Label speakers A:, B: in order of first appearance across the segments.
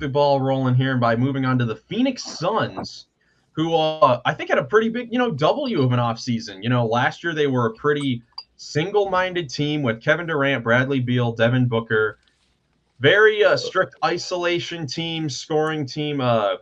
A: the ball rolling here by moving on to the Phoenix Suns, who I think had a pretty big, W of an offseason. Last year they were a pretty single-minded team with Kevin Durant, Bradley Beal, Devin Booker. Very strict isolation team, scoring team,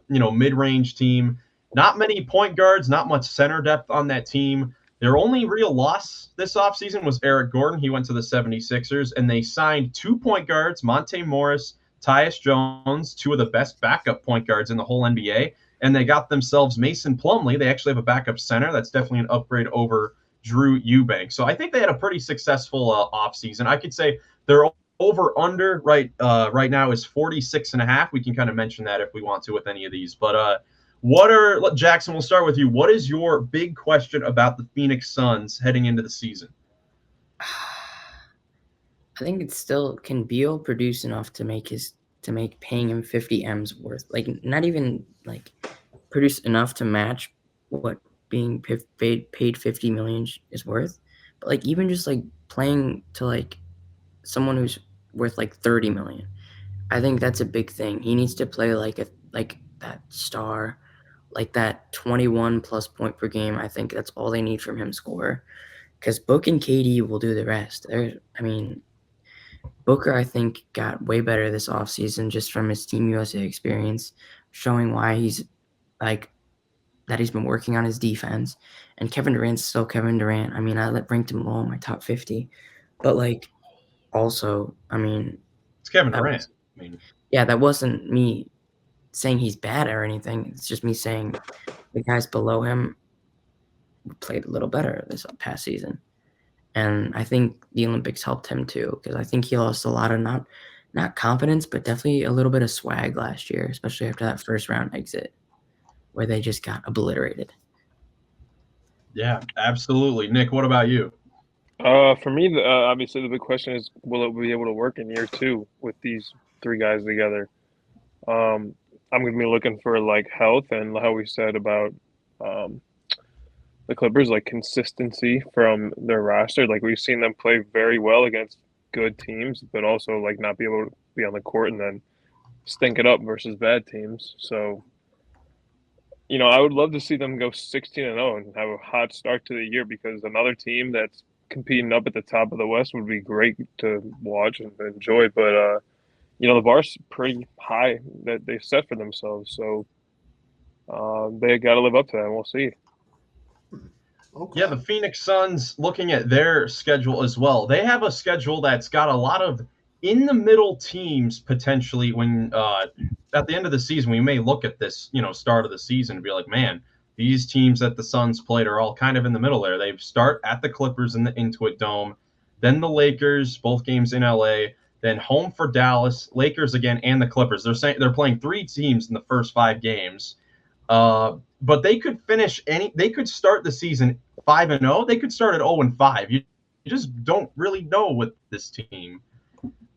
A: mid-range team. Not many point guards, not much center depth on that team. Their only real loss this offseason was Eric Gordon. He went to the 76ers, and they signed 2 point guards, Monte Morris, Tyus Jones, two of the best backup point guards in the whole NBA. And they got themselves Mason Plumlee. They actually have a backup center. That's definitely an upgrade over Drew Eubanks. So I think they had a pretty successful offseason. I could say they're over under right now is 46.5. We can kind of mention that if we want to with any of these. But Jackson, we'll start with you. What is your big question about the Phoenix Suns heading into the season?
B: I think it's still, can Beal produce enough to make paying him 50 M's worth? Like, not even like produce enough to match what being paid 50 million is worth, but like even just like playing to like someone who's worth like 30 million. I think that's a big thing. He needs to play like that star, like that 21 plus point per game. I think that's all they need from him score, because Book and KD will do the rest. Booker, I think, got way better this offseason just from his Team USA experience, showing why he's like that he's been working on his defense. And Kevin Durant's still Kevin Durant. I mean, I ranked him low in my top 50, but like also, I mean,
A: it's Kevin Durant.
B: That wasn't me saying he's bad or anything. It's just me saying the guys below him played a little better this past season. And I think the Olympics helped him too, because I think he lost a lot of not confidence, but definitely a little bit of swag last year, especially after that first round exit where they just got obliterated.
A: Yeah, absolutely. Nick, what about you?
C: For me, obviously the big question is, will it be able to work in year 2 with these 3 guys together? I'm going to be looking for like health and how we said about the Clippers, like consistency from their roster. Like we've seen them play very well against good teams, but also like not be able to be on the court and then stink it up versus bad teams. So, I would love to see them go 16-0 and have a hot start to the year, because another team that's competing up at the top of the West would be great to watch and enjoy. But, the bar's pretty high that they set for themselves. So they got to live up to that, and we'll see.
A: Okay. Yeah, the Phoenix Suns, looking at their schedule as well, they have a schedule that's got a lot of in-the-middle teams potentially. When at the end of the season, we may look at this, start of the season and be like, man, these teams that the Suns played are all kind of in the middle there. They start at the Clippers in the Intuit Dome, then the Lakers, both games in LA, then home for Dallas, Lakers again, and the Clippers. They're playing 3 teams in the first 5 games. But they could they could start the season 5-0. They could start at 0-5. You just don't really know with this team.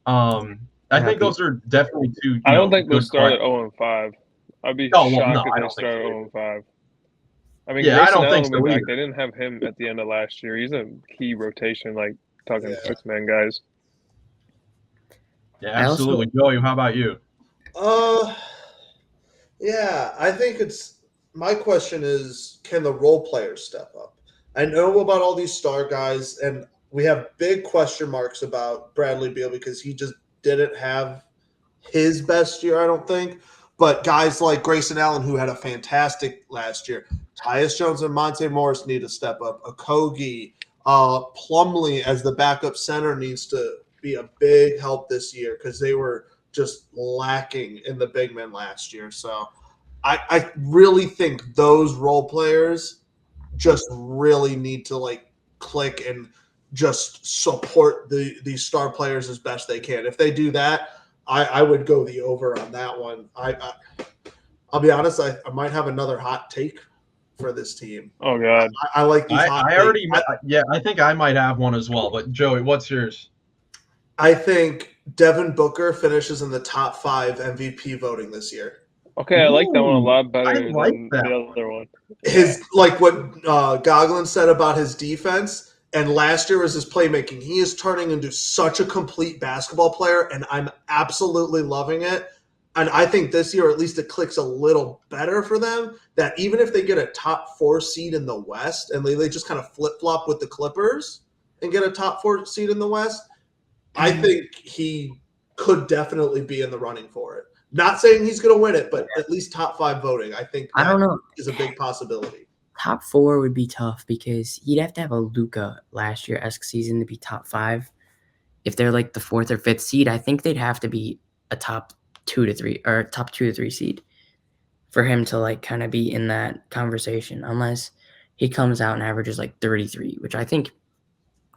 A: I think those are definitely 2.
C: I don't think they'll start at 0-5. I'd be shocked if they start at 0-5. I mean,
A: I don't think so.
C: They didn't have him at the end of last year. He's a key rotation, like talking 6-man guys.
A: Yeah, absolutely. Joey, how about you?
D: Yeah, I think my question is, can the role players step up? I know about all these star guys, and we have big question marks about Bradley Beal because he just didn't have his best year, I don't think. But guys like Grayson Allen, who had a fantastic last year, Tyus Jones and Monte Morris need to step up. Okogie, Plumlee as the backup center needs to be a big help this year because they were just lacking in the big men last year. So I really think those role players just really need to like click and just support these star players as best they can. If they do that, I would go the over on that one. I'll be honest, I might have another hot take for this team.
C: Oh God,
D: I like these hot takes.
A: I think I might have one as well. But Joey, what's yours?
D: I think Devin Booker finishes in the top 5 MVP voting this year.
C: Okay, I like that one a lot better than the other one.
D: Like what Goglin said about his defense, and last year was his playmaking. He is turning into such a complete basketball player, and I'm absolutely loving it. and I think this year at least it clicks a little better for them, that even if they get a top 4 seed in the West and they just kind of flip-flop with the Clippers and get a top 4 seed in the West, I think he could definitely be in the running for it. Not saying he's going to win it, but at least top 5 voting. I think
B: I don't know.
D: is a big possibility.
B: Top 4 would be tough because he'd have to have a Luka last year-esque season to be top 5. If they're like the 4th or 5th seed, I think they'd have to be a top 2 to 3 seed for him to like kind of be in that conversation, unless he comes out and averages like 33, which I think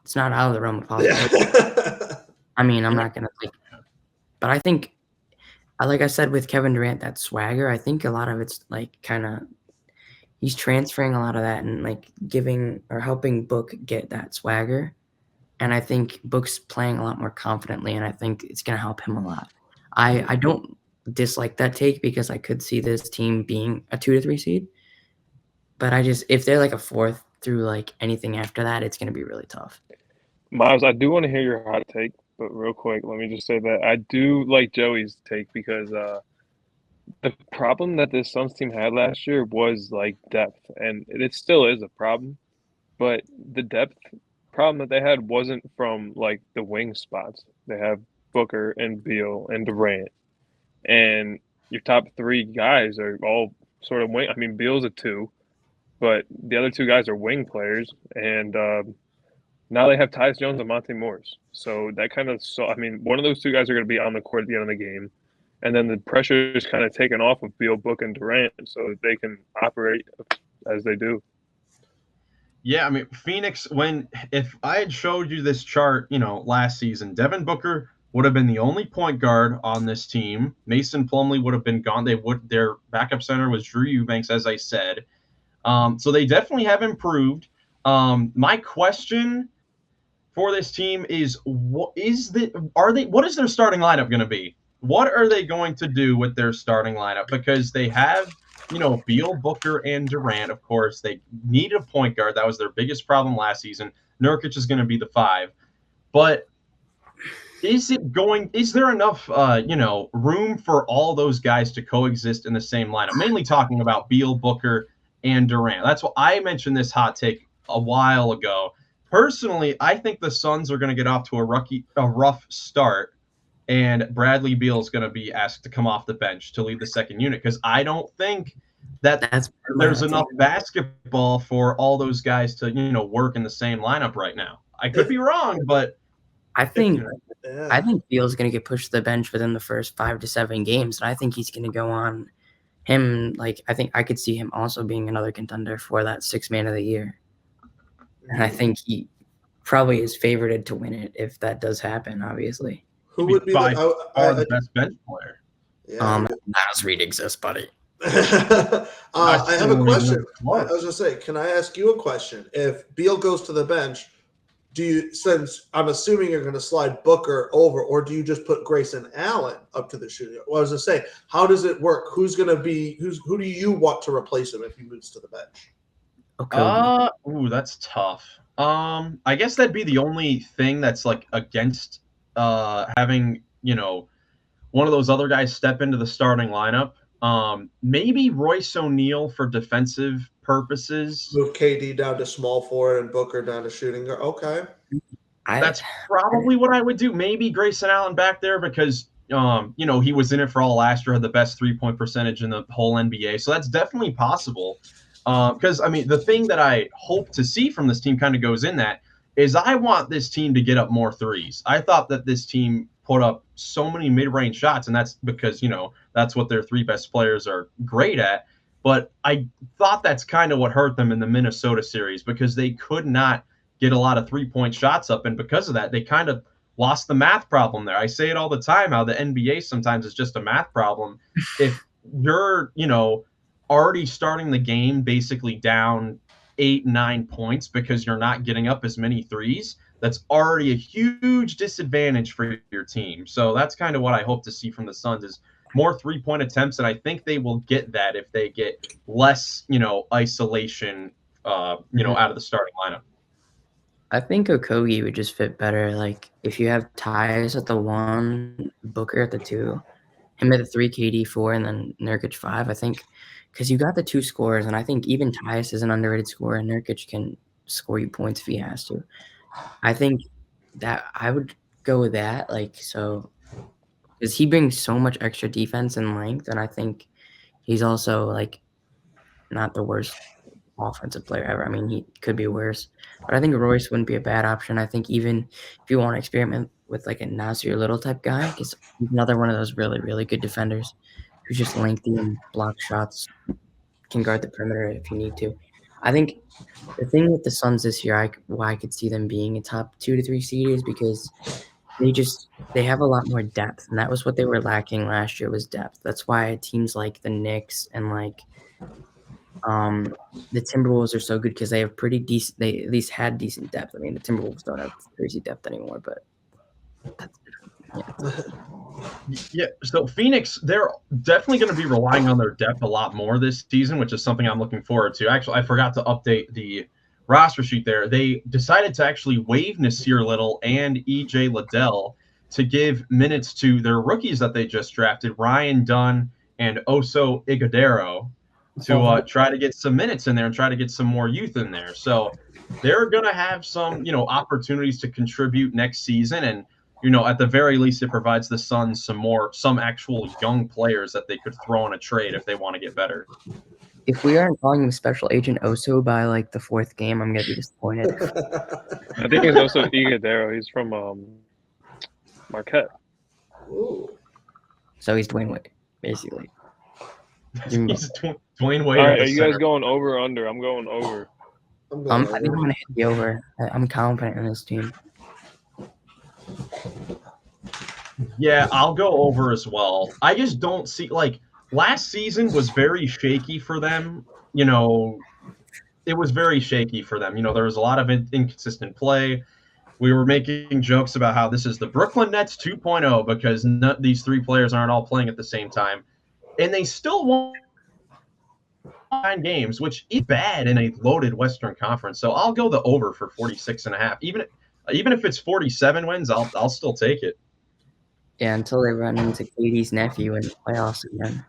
B: it's not out of the realm of possibility.
D: Yeah.
B: I mean, I'm not gonna but I think, like I said with Kevin Durant, that swagger, I think a lot of it's like kind of he's transferring a lot of that and like giving or helping Book get that swagger. And I think Book's playing a lot more confidently, and I think it's going to help him a lot. I don't dislike that take because I could see this team being a 2 to 3 seed. But if they're like a 4th through like anything after that, it's going to be really tough.
C: Miles, I do want to hear your hot take, but real quick, let me just say that I do like Joey's take because the problem that this Suns team had last year was like depth, and it still is a problem. But the depth problem that they had wasn't from like the wing spots. They have Booker and Beal and Durant, and your top 3 guys are all sort of wing. I mean, Beal's a 2, but the other 2 guys are wing players, and now they have Tyus Jones and Monte Morris. So that kind of I mean, one of those 2 guys are going to be on the court at the end of the game, and then the pressure is kind of taken off of Beal, Book, and Durant, so that they can operate as they do.
A: Yeah, I mean, Phoenix, if I had showed you this chart, last season, Devin Booker would have been the only point guard on this team. Mason Plumlee would have been gone. Their backup center was Drew Eubanks, as I said. So they definitely have improved. My question for this team is what is their starting lineup going to be? What are they going to do with their starting lineup? Because they have Beal, Booker, and Durant, of course. They need a point guard. That was their biggest problem last season. Nurkic is going to be the 5. But is there enough, room for all those guys to coexist in the same lineup? Mainly talking about Beal, Booker, and Durant. That's what I mentioned this hot take a while ago. Personally, I think the Suns are going to get off to a rough start, and Bradley Beal is going to be asked to come off the bench to lead the second unit because I don't think that there's enough basketball for all those guys to work in the same lineup right now. I could be wrong, but
B: I think Beal's going to get pushed to the bench within the first 5 to 7 games, and I think he's going to go on. I think I could see him also being another contender for that 6th man of the year. And I think he probably is favored to win it if that does happen, obviously.
D: Who would be
A: the best bench player?
D: Yeah,
B: Miles Reed exists, buddy.
D: I have a question. I was going to say, can I ask you a question? If Beal goes to the bench, since I'm assuming you're going to slide Booker over, or do you just put Grayson Allen up to the shooting? Well, I was going to say, how does it work? Who do you want to replace him if he moves to the bench?
B: Okay.
A: That's tough. I guess that'd be the only thing that's like against having, one of those other guys step into the starting lineup. Maybe Royce O'Neal for defensive purposes.
D: Move KD down to small forward and Booker down to shooting guard. Okay.
A: That's probably what I would do. Maybe Grayson Allen back there because, he was in it for all last year, had the best 3-point percentage in the whole NBA. So that's definitely possible. Because, the thing that I hope to see from this team kind of goes in that is I want this team to get up more threes. I thought that this team put up so many mid-range shots, and that's because, that's what their 3 best players are great at. But I thought that's kind of what hurt them in the Minnesota series because they could not get a lot of 3-point shots up, and because of that, they kind of lost the math problem there. I say it all the time how the NBA sometimes is just a math problem. If you're, already starting the game basically down 8-9 points because you're not getting up as many threes, that's already a huge disadvantage for your team. So that's kind of what I hope to see from the Suns is more 3-point attempts, and I think they will get that if they get less, isolation, out of the starting lineup.
B: I think Okogie would just fit better. Like if you have Tyus at the 1, Booker at the 2, him at the 3, KD 4, and then Nurkic 5. I think because you got the 2 scorers, and I think even Tyus is an underrated scorer, and Nurkic can score you points if he has to. I think that I would go with that, like, so because he brings so much extra defense and length, and I think he's also, like, not the worst offensive player ever. I mean, he could be worse, but I think Royce wouldn't be a bad option. I think even if you want to experiment with, like, a Nasir Little type guy, because he's another one of those really, really good defenders who's just lengthy and block shots, can guard the perimeter if you need to. I think the thing with the Suns this year, why I could see them being a top 2 to 3 seed is because they have a lot more depth, and that was what they were lacking last year was depth. That's why teams like the Knicks and, like, the Timberwolves are so good because they have pretty decent. They at least had decent depth. I mean, the Timberwolves don't have crazy depth anymore, but that's different.
A: Yeah, so Phoenix, they're definitely going to be relying on their depth a lot more this season, which is something I'm looking forward to. Actually, I forgot to update the roster sheet there. They decided to actually waive Nasir Little and EJ Liddell to give minutes to their rookies that they just drafted, Ryan Dunn and Oso Ighodaro, to try to get some minutes in there and try to get some more youth in there. So they're going to have some, opportunities to contribute next season. And at the very least, it provides the Suns some actual young players that they could throw in a trade if they want to get better.
B: If we aren't calling him Special Agent Oso by, like, the 4th game, I'm gonna be disappointed.
C: I think it's also Ighodaro. He's from Marquette.
D: Ooh.
B: So he's Dwayne Wade, basically.
A: He's Dwayne Wade.
C: All right, are you guys going over or under? I'm going over.
B: I think I'm gonna hit the over. I'm confident in this team.
A: Yeah, I'll go over as well. I just don't see, like, last season was very shaky for them. It was very shaky for them. There was a lot of inconsistent play. We were making jokes about how this is the Brooklyn Nets 2.0 because these 3 players aren't all playing at the same time. And they still won 9 games, which is bad in a loaded Western Conference. So I'll go the over for 46.5. Even if it's 47 wins, I'll still take it.
B: Yeah, until they run into Katie's nephew in the playoffs again.